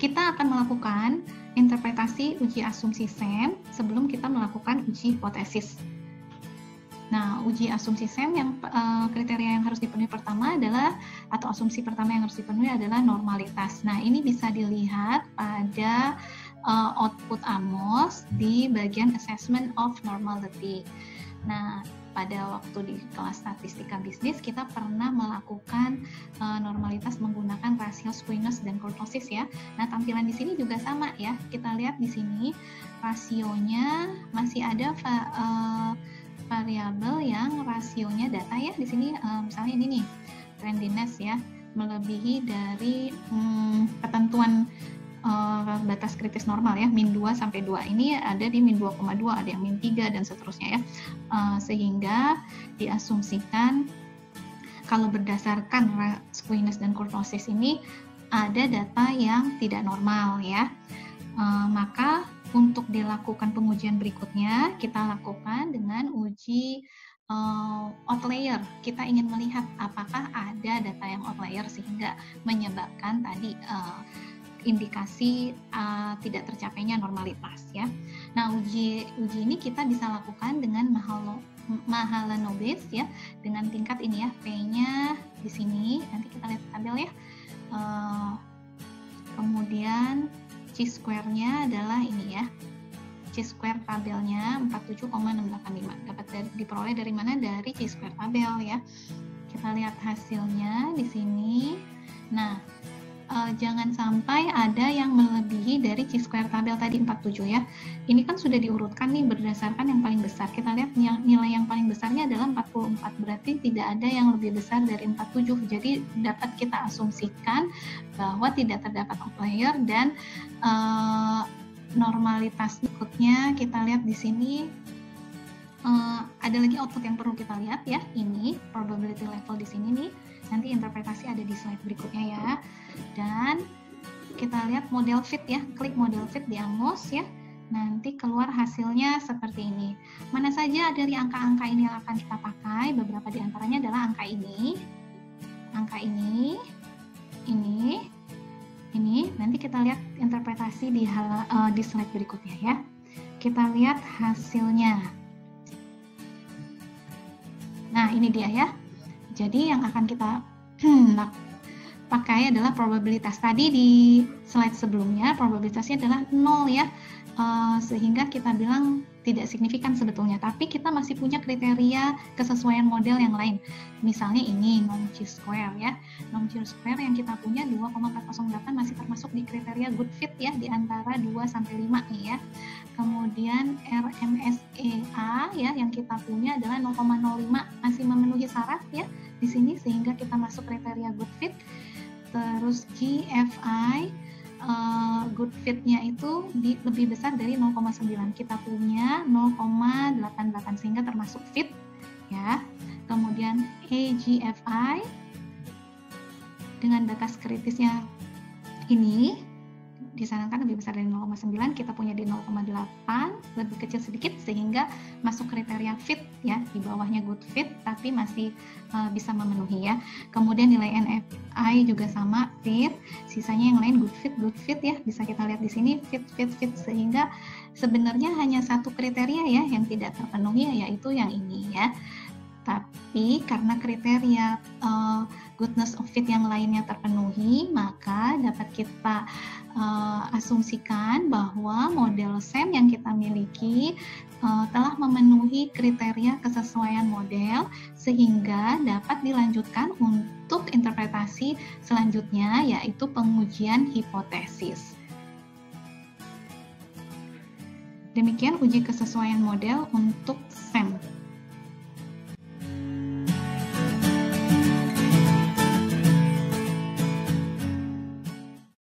kita akan melakukan interpretasi uji asumsi SAM sebelum kita melakukan uji hipotesis. Nah, uji asumsi SAM yang kriteria yang harus dipenuhi pertama adalah, atau asumsi pertama yang harus dipenuhi adalah normalitas. Nah, ini bisa dilihat pada output AMOS di bagian assessment of normality. Nah, pada waktu di kelas statistika bisnis kita pernah melakukan normalitas menggunakan rasio squamous dan kurtosis ya. Nah, tampilan di sini juga sama ya. Kita lihat di sini rasionya masih ada variabel yang rasionya data ya. Di sini misalnya ini nih, trendiness ya, melebihi dari ketentuan batas kritis normal ya, min 2 sampai 2. Ini ada di min 2,2, ada yang min 3 dan seterusnya ya. Sehingga diasumsikan kalau berdasarkan squamous dan kurtosis ini ada data yang tidak normal ya. Maka untuk dilakukan pengujian berikutnya kita lakukan dengan uji outlier. Kita ingin melihat apakah ada data yang outlier sehingga menyebabkan tadi indikasi tidak tercapainya normalitas ya. Nah, uji ini kita bisa lakukan dengan Mahalanobis ya, dengan tingkat ini ya, P-nya di sini. Nanti kita lihat tabel ya. Kemudian chi-square-nya adalah ini ya. Chi-square tabelnya 47,685. Dapat diperoleh dari mana? Dari chi-square tabel ya. Kita lihat hasilnya di sini. Nah, jangan sampai ada yang melebihi dari chi-square tabel tadi 47 ya. Ini kan sudah diurutkan nih berdasarkan yang paling besar. Kita lihat nilai yang paling besarnya adalah 44, berarti tidak ada yang lebih besar dari 47. Jadi dapat kita asumsikan bahwa tidak terdapat outlier dan normalitas berikutnya kita lihat di sini. Ada lagi output yang perlu kita lihat ya. Ini probability level di sini nih. Nanti interpretasi ada di slide berikutnya ya. Dan kita lihat model fit ya, klik model fit di AMOS ya. Nanti keluar hasilnya seperti ini. Mana saja dari angka-angka ini yang akan kita pakai? Beberapa di antaranya adalah angka ini, ini. Nanti kita lihat interpretasi di slide berikutnya ya. Kita lihat hasilnya. Nah, ini dia ya. Jadi yang akan kita pakai adalah probabilitas. Tadi di slide sebelumnya probabilitasnya adalah 0 ya, sehingga kita bilang tidak signifikan sebetulnya, tapi kita masih punya kriteria kesesuaian model yang lain. Misalnya ini norm chi-square ya, norm chi-square yang kita punya 2,408 masih termasuk di kriteria good fit ya, di antara 2 sampai 5 nih ya. Kemudian RMSEA ya yang kita punya adalah 0,05, masih memenuhi syarat ya di sini sehingga kita masuk kriteria good fit. Terus GFI good fit-nya itu lebih besar dari 0,9. Kita punya 0,88 sehingga termasuk fit ya. Kemudian AGFI dengan batas kritisnya ini disarankan lebih besar dari 0,9, kita punya di 0,8, lebih kecil sedikit sehingga masuk kriteria fit ya, di bawahnya good fit tapi masih bisa memenuhi ya. Kemudian nilai NFI juga sama fit, sisanya yang lain good fit ya, bisa kita lihat di sini fit sehingga sebenarnya hanya satu kriteria ya yang tidak terpenuhi yaitu yang ini ya. Tapi karena kriteria goodness of fit yang lainnya terpenuhi, maka dapat kita asumsikan bahwa model SAM yang kita miliki telah memenuhi kriteria kesesuaian model sehingga dapat dilanjutkan untuk interpretasi selanjutnya yaitu pengujian hipotesis. Demikian uji kesesuaian model untuk SAM.